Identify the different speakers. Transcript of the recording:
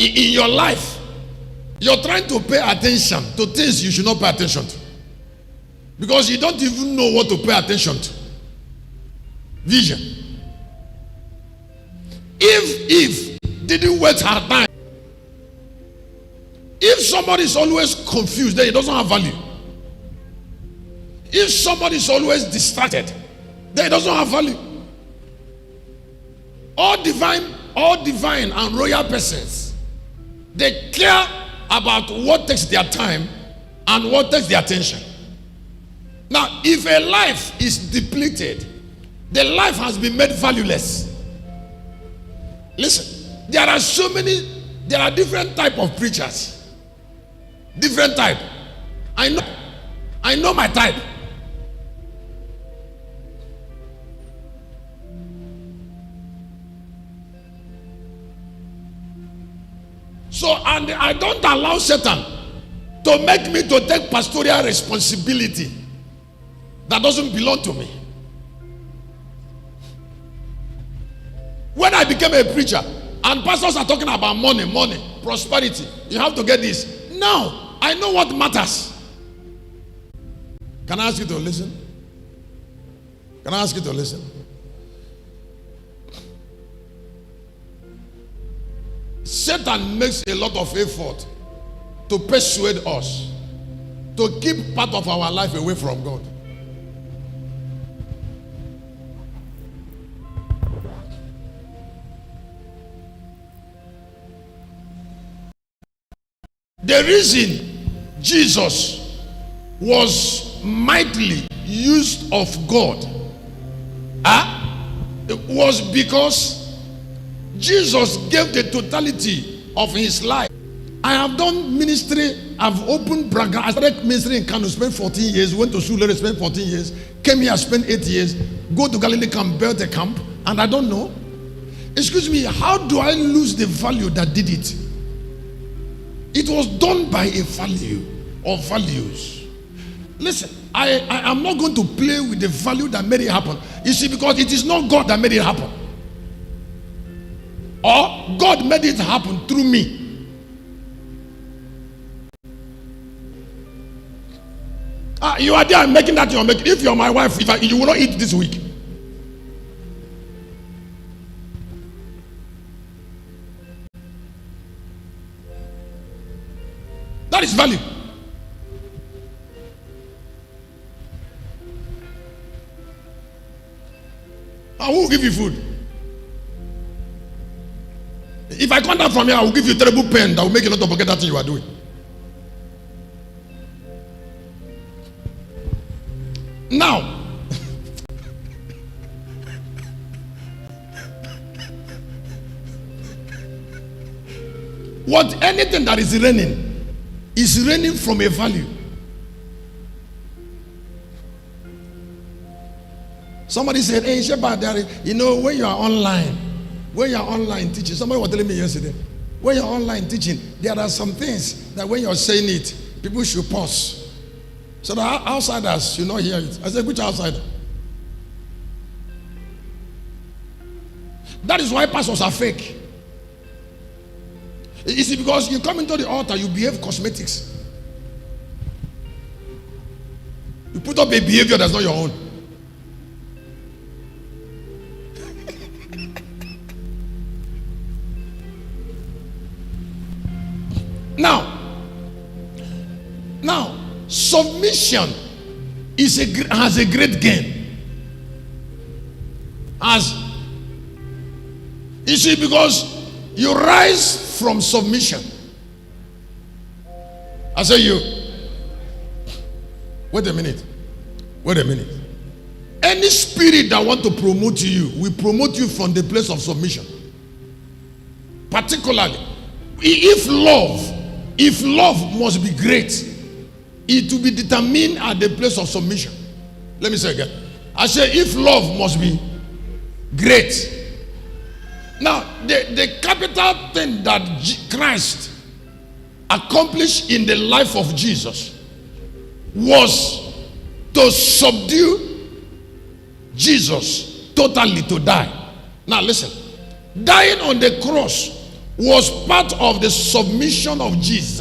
Speaker 1: in your life, you're trying to pay attention to things you should not pay attention to. Because you don't even know what to pay attention to. Vision. If didn't wait her time. If somebody is always confused, then it doesn't have value. If somebody is always distracted, then it doesn't have value. All divine and royal persons, they care about what takes their time and what takes their attention. Now, if a life is depleted, the life has been made valueless. Listen, there are different type of preachers. Different type. I know my type. So, and I don't allow Satan to make me to take pastoral responsibility that doesn't belong to me. When I became a preacher and pastors are talking about money, prosperity, you have to get this. Now, I know what matters. Can I ask you to listen? Can I ask you to listen? Satan makes a lot of effort to persuade us to keep part of our life away from God. The reason Jesus was mightily used of God was because Jesus gave the totality of his life. I have done ministry, I've opened Braga, I started ministry in Kano, spent 14 years, went to Sulere, spent 14 years, came here, spent 8 years, go to Galilee camp, built a camp, and I don't know. Excuse me, how do I lose the value that did it? It was done by a value or values. Listen, I am not going to play with the value that made it happen. You see, because it is not God that made it happen. Or God made it happen through me. You are there making that you're making. If you're my wife, you will not eat this week. That is value. Who will give you food? If I come down from here, I will give you a terrible pen that will make you not to forget that thing you are doing. Now, what anything that is raining from a value. Somebody said, hey, Shepherd, you know, when you are online teaching, somebody was telling me yesterday, when you're online teaching, there are some things that when you're saying it, people should pause. So that outsiders should not hear it. I said, which outsider? That is why pastors are fake. You see, because you come into the altar, you behave cosmetics. You put up a behavior that's not your own. Now, submission has a great gain. You see, because you rise from submission. I say you. Wait a minute. Any spirit that want to promote you will promote you from the place of submission. Particularly, if love must be great, it will be determined at the place of submission. Let me say again. I say if love must be great. Now, the capital thing that Christ accomplished in the life of Jesus was to subdue Jesus totally, to die. Now listen, dying on the cross was part of the submission of Jesus.